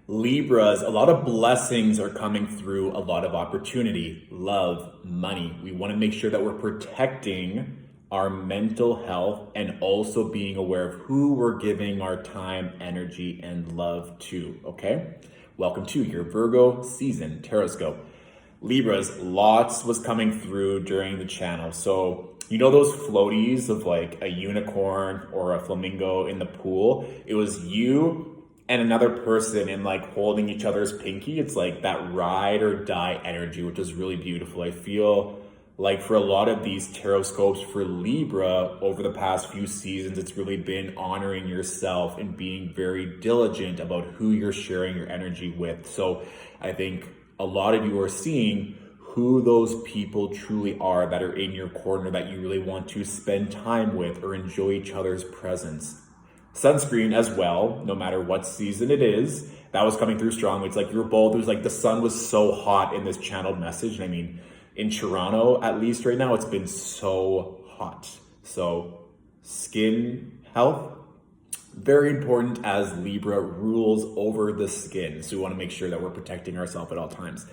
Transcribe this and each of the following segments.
Libras, a lot of blessings are coming through, a lot of opportunity, love, money. We want to make sure that we're protecting our mental health and also being aware of who we're giving our time, energy, and love to, okay? Welcome to your Virgo season Tarotscope. Libras, lots was coming through during the channel. So, you know those floaties of like a unicorn or a flamingo in the pool? It was you and another person and like holding each other's pinky. It's like that ride or die energy, which is really beautiful. I feel like for a lot of these tarot scopes for Libra over the past few seasons, it's really been honoring yourself and being very diligent about who you're sharing your energy with. So I think a lot of you are seeing who those people truly are that are in your corner that you really want to spend time with or enjoy each other's presence. Sunscreen as well, no matter what season it is. That was coming through strong. It's like you're both, it was like the sun was so hot in this channeled message. And I mean, in Toronto, at least right now, it's been so hot. So skin health, very important as Libra rules over the skin. So we want to make sure that we're protecting ourselves at all times.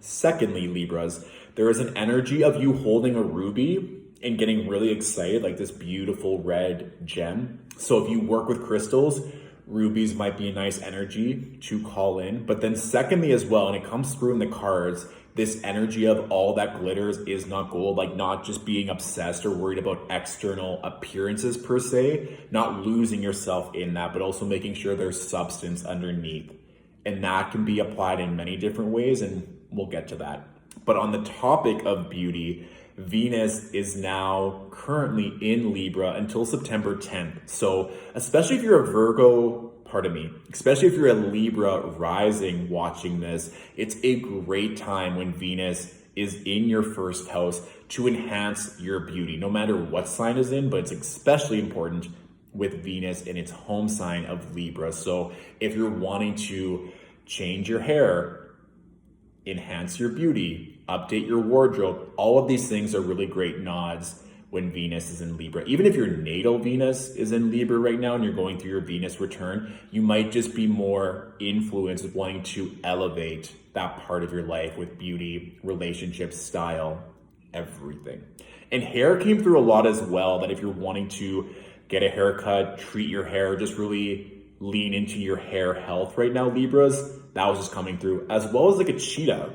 Secondly, Libras, there is an energy of you holding a ruby and getting really excited, like this beautiful red gem. So if you work with crystals, rubies might be a nice energy to call in. But then secondly as well, and it comes through in the cards, this energy of all that glitters is not gold, like not just being obsessed or worried about external appearances per se, not losing yourself in that, but also making sure there's substance underneath. And that can be applied in many different ways, and we'll get to that. But on the topic of beauty, Venus is now currently in Libra until September 10th. So especially if you're a Virgo, especially if you're a Libra rising watching this, it's a great time when Venus is in your first house to enhance your beauty, no matter what sign is in, but it's especially important with Venus in its home sign of Libra. So if you're wanting to change your hair, enhance your beauty, update your wardrobe, all of these things are really great nods when Venus is in Libra. Even if your natal Venus is in Libra right now and you're going through your Venus return, you might just be more influenced with wanting to elevate that part of your life with beauty, relationships, style, everything. And hair came through a lot as well, that if you're wanting to get a haircut, treat your hair, just really lean into your hair health right now, Libras, that was just coming through, as well as like a cheetah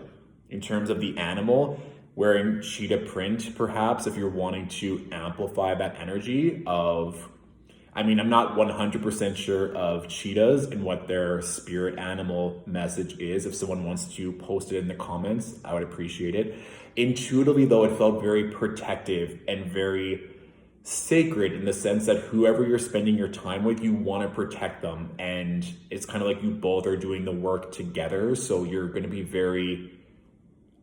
in terms of the animal, wearing cheetah print, perhaps, if you're wanting to amplify that energy of, I mean, I'm not 100% sure of cheetahs and what their spirit animal message is. If someone wants to post it in the comments, I would appreciate it. Intuitively, though, it felt very protective and very sacred in the sense that whoever you're spending your time with, you want to protect them. And it's kind of like you both are doing the work together. So you're going to be very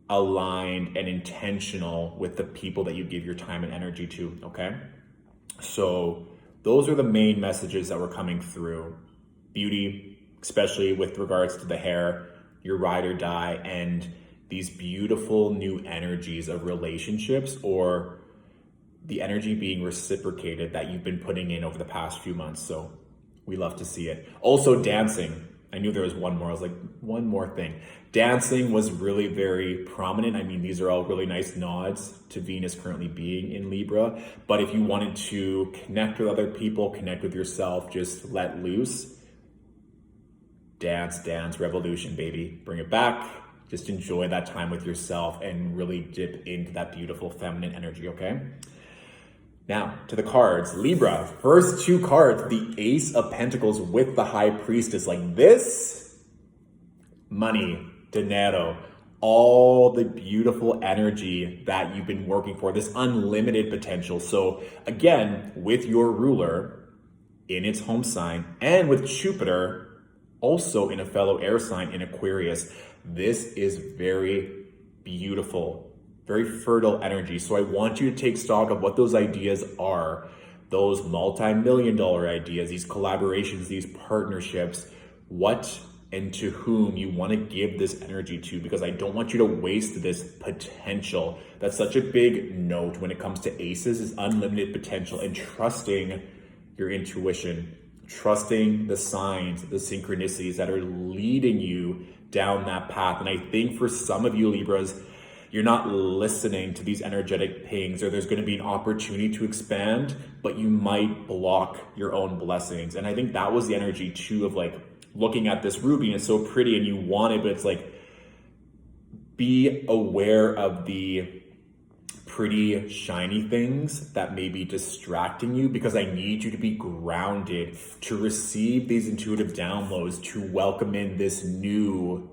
aligned and intentional with the people that you give your time and energy to, okay? So those are the main messages that were coming through. Beauty, especially with regards to the hair, your ride or die, and these beautiful new energies of relationships or the energy being reciprocated that you've been putting in over the past few months. So we love to see it. Also dancing. I knew there was one more. I was like, one more thing. Dancing was really very prominent. I mean, these are all really nice nods to Venus currently being in Libra. But if you wanted to connect with other people, connect with yourself, just let loose. Dance, revolution, baby. Bring it back. Just enjoy that time with yourself and really dip into that beautiful feminine energy, okay? Now, to the cards. Libra, first two cards, the Ace of Pentacles with the High Priestess. Like this, money, dinero, all the beautiful energy that you've been working for, this unlimited potential. So again, with your ruler in its home sign and with Jupiter also in a fellow air sign in Aquarius, this is very beautiful, very fertile energy. So I want you to take stock of what those ideas are, those multi-million-dollar ideas, these collaborations, these partnerships, what and to whom you want to give this energy to, because I don't want you to waste this potential. That's such a big note when it comes to aces, is unlimited potential and trusting your intuition, trusting the signs, the synchronicities that are leading you down that path. And I think for some of you Libras, you're not listening to these energetic pings, or there's going to be an opportunity to expand, but you might block your own blessings. And I think that was the energy too of like looking at this ruby, and it's so pretty and you want it, but it's like, be aware of the pretty shiny things that may be distracting you, because I need you to be grounded to receive these intuitive downloads, to welcome in this new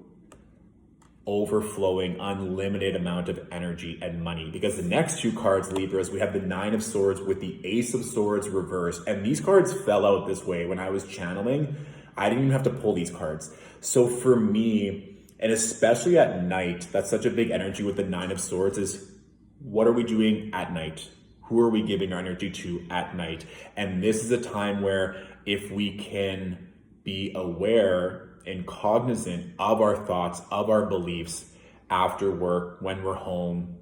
overflowing unlimited amount of energy and money. Because the next two cards, Libras, we have the Nine of Swords with the Ace of Swords reversed, and these cards fell out this way when I was channeling. I didn't even have to pull these cards. So for me, and especially at night, that's such a big energy with the Nine of Swords, is what are we doing at night? Who are we giving our energy to at night? And this is a time where if we can be aware and cognizant of our thoughts, of our beliefs after work, when we're home,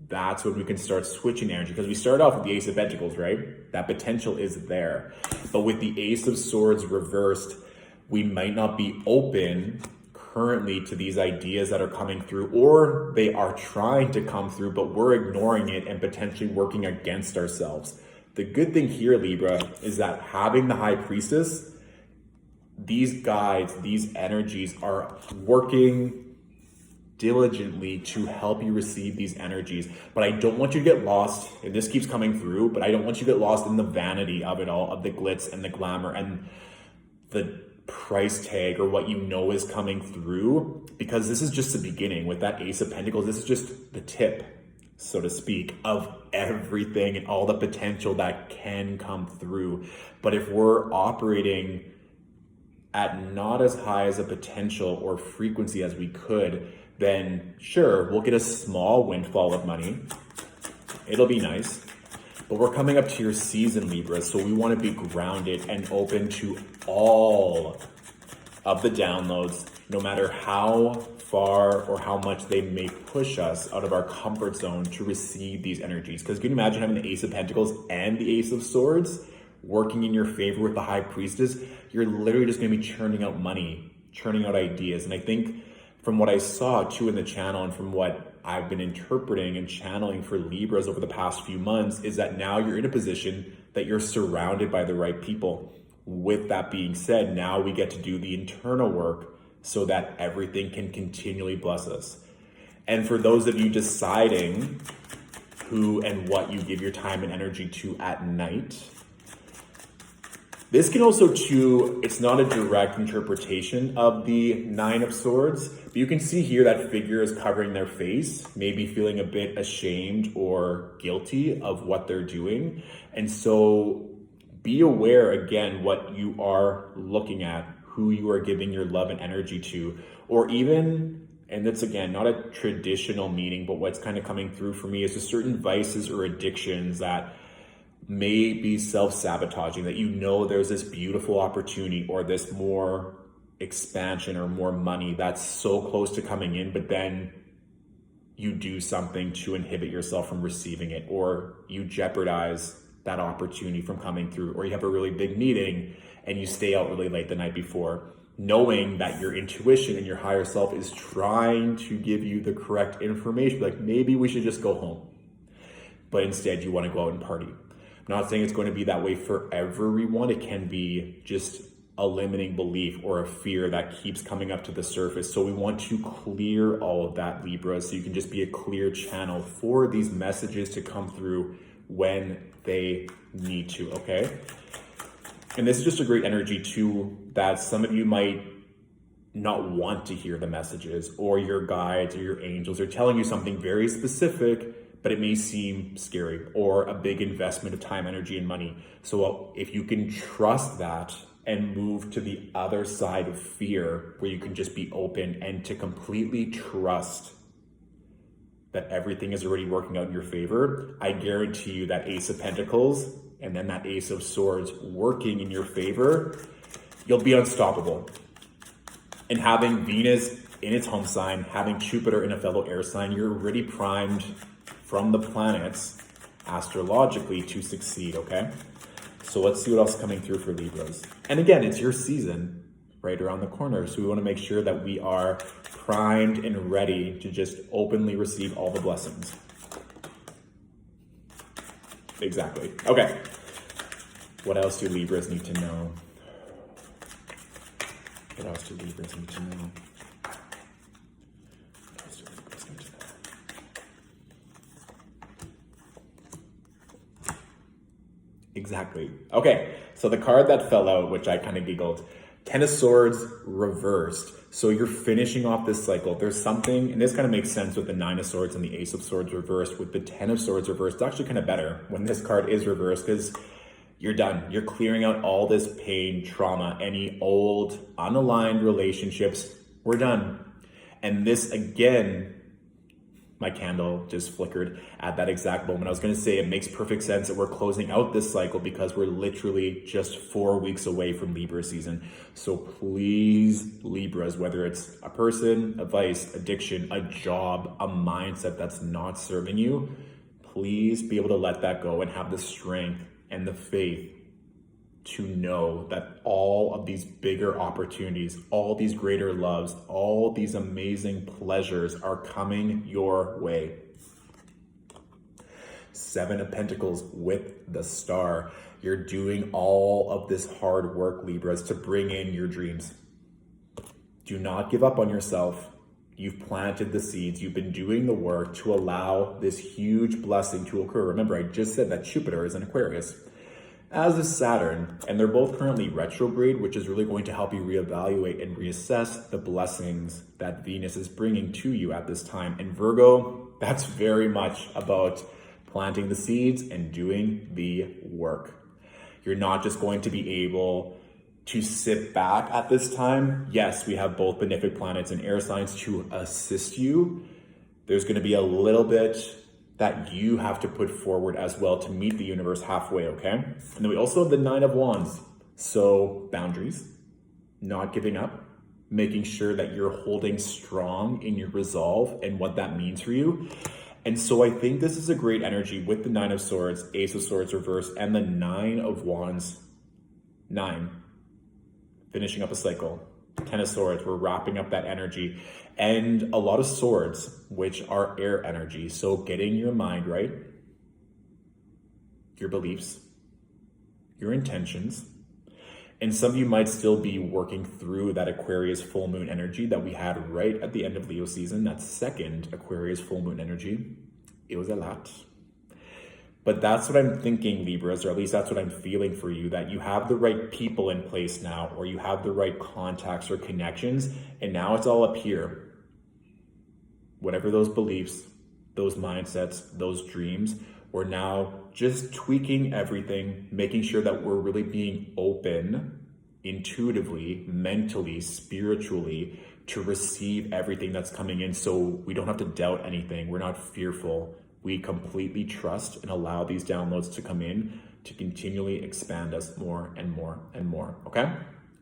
that's when we can start switching energy. Because we start off with the Ace of Pentacles, right? That potential is there. But with the Ace of Swords reversed, we might not be open currently to these ideas that are coming through, or they are trying to come through, but we're ignoring it and potentially working against ourselves. The good thing here, Libra, is that having the High Priestess, these guides, these energies are working diligently to help you receive these energies. But I don't want you to get lost, and this keeps coming through, but I don't want you to get lost in the vanity of it all, of the glitz and the glamour and the price tag or what you know is coming through, because this is just the beginning. With that Ace of Pentacles, this is just the tip, so to speak, of everything and all the potential that can come through. But if we're operating at not as high as a potential or frequency as we could, then sure, we'll get a small windfall of money. It'll be nice. But we're coming up to your season, Libra, so we want to be grounded and open to all of the downloads, no matter how far or how much they may push us out of our comfort zone to receive these energies. Because can you imagine having the Ace of Pentacles and the Ace of Swords working in your favor with the High Priestess? You're literally just going to be churning out money, churning out ideas. And I think from what I saw too in the channel, and from what I've been interpreting and channeling for Libras over the past few months, is that now you're in a position that you're surrounded by the right people. With that being said, now we get to do the internal work so that everything can continually bless us. And for those of you deciding who and what you give your time and energy to at night, this can also too, it's not a direct interpretation of the Nine of Swords, but you can see here that figure is covering their face, maybe feeling a bit ashamed or guilty of what they're doing. And so be aware again what you are looking at, who you are giving your love and energy to, or even, and that's again, not a traditional meaning, but what's kind of coming through for me is just certain vices or addictions that may be self-sabotaging, that you know there's this beautiful opportunity or this more expansion or more money that's so close to coming in, but then you do something to inhibit yourself from receiving it, or you jeopardize that opportunity from coming through, or you have a really big meeting and you stay out really late the night before, knowing that your intuition and your higher self is trying to give you the correct information, like maybe we should just go home, but instead you want to go out and party. I'm not saying it's going to be that way for everyone. It can be just a limiting belief or a fear that keeps coming up to the surface. So we want to clear all of that, Libra, so you can just be a clear channel for these messages to come through when they need to, okay? And this is just a great energy too, that some of you might not want to hear the messages, or your guides or your angels are telling you something very specific, but it may seem scary or a big investment of time, energy, and money. So if you can trust that and move to the other side of fear, where you can just be open and to completely trust that everything is already working out in your favor, I guarantee you that Ace of Pentacles and then that Ace of Swords working in your favor, you'll be unstoppable. And having Venus in its home sign, having Jupiter in a fellow air sign, you're already primed from the planets astrologically to succeed, okay? So let's see what else is coming through for Libras. And again, it's your season right around the corner. So we want to make sure that we are primed and ready to just openly receive all the blessings. Exactly. Okay. What else do Libras need to know? What else do Libras need to know? Exactly. Okay, so the card that fell out, which I kind of giggled, Ten of Swords reversed. So you're finishing off this cycle. There's something, and this kind of makes sense with the Nine of Swords and the Ace of Swords reversed. With the Ten of Swords reversed, it's actually kind of better when this card is reversed because you're done. You're clearing out all this pain, trauma, any old, unaligned relationships. We're done. And this, again, my candle just flickered at that exact moment. I was going to say it makes perfect sense that we're closing out this cycle because we're literally just 4 weeks away from Libra season. So please, Libras, whether it's a person, a vice, addiction, a job, a mindset that's not serving you, please be able to let that go and have the strength and the faith to know that all of these bigger opportunities, all these greater loves, all these amazing pleasures are coming your way. Seven of Pentacles with the Star. You're doing all of this hard work, Libras, to bring in your dreams. Do not give up on yourself. You've planted the seeds. You've been doing the work to allow this huge blessing to occur. Remember, I just said that Jupiter is in Aquarius, as is Saturn, and they're both currently retrograde, which is really going to help you reevaluate and reassess the blessings that Venus is bringing to you at this time. And Virgo, that's very much about planting the seeds and doing the work. You're not just going to be able to sit back at this time. Yes, we have both benefic planets and air signs to assist you. There's going to be a little bit that you have to put forward as well to meet the universe halfway, okay? And then we also have the Nine of Wands. So boundaries, not giving up, making sure that you're holding strong in your resolve and what that means for you. And so I think this is a great energy with the Nine of Swords, Ace of Swords reversed, and the Nine of Wands. 9, finishing up a cycle. Ten of Swords, we're wrapping up that energy. And a lot of swords, which are air energy. So getting your mind right, your beliefs, your intentions. And some of you might still be working through that Aquarius full moon energy that we had right at the end of Leo season, that second Aquarius full moon energy. It was a lot. But that's what I'm thinking, Libras, or at least that's what I'm feeling for you, that you have the right people in place now, or you have the right contacts or connections, and now it's all up here. Whatever those beliefs, those mindsets, those dreams, we're now just tweaking everything, making sure that we're really being open, intuitively, mentally, spiritually, to receive everything that's coming in so we don't have to doubt anything. We're not fearful. We completely trust and allow these downloads to come in to continually expand us more and more and more, okay?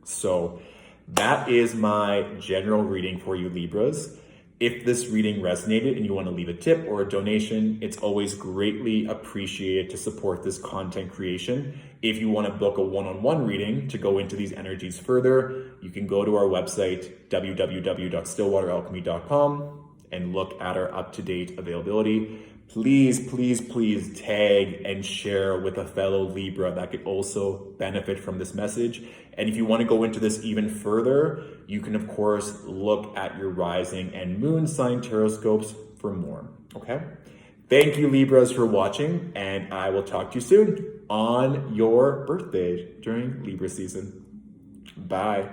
So that is my general reading for you, Libras. If this reading resonated and you want to leave a tip or a donation, it's always greatly appreciated to support this content creation. If you want to book a one-on-one reading to go into these energies further, you can go to our website, www.stillwateralchemy.com, and look at our up-to-date availability. Please, please, please tag and share with a fellow Libra that could also benefit from this message. And if you want to go into this even further, you can of course look at your rising and moon sign Tarotscopes for more, okay? Thank you, Libras, for watching, and I will talk to you soon on your birthday during Libra season. Bye.